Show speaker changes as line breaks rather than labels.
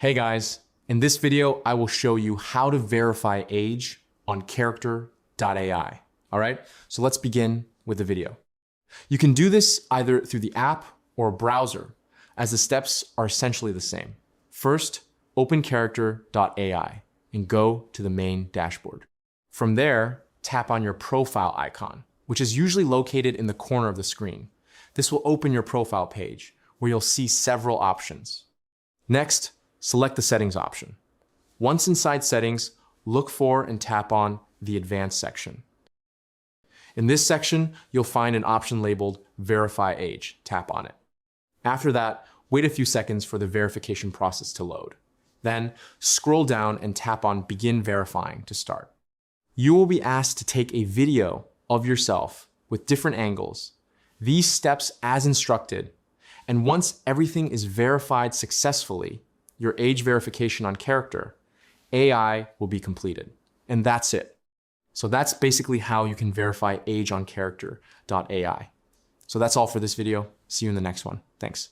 Hey guys, in this video, I will show you how to verify age on Character.ai. All right, so let's begin with the video. You can do this either through the app or a browser, as the steps are essentially the same. First, open Character.ai and go to the main dashboard. From there, tap on your profile icon, which is usually located in the corner of the screen. This will open your profile page, where you'll see several options. Next, select the settings option. Once inside settings, look for and tap on the advanced section. In this section, you'll find an option labeled verify age. Tap on it. After that, wait a few seconds for the verification process to load. Then scroll down and tap on begin verifying to start. You will be asked to take a video of yourself with different angles, these steps as instructed, and once everything is verified successfully, your age verification on Character, AI will be completed. And that's it. So that's basically how you can verify age on Character.ai. So that's all for this video. See you in the next one. Thanks.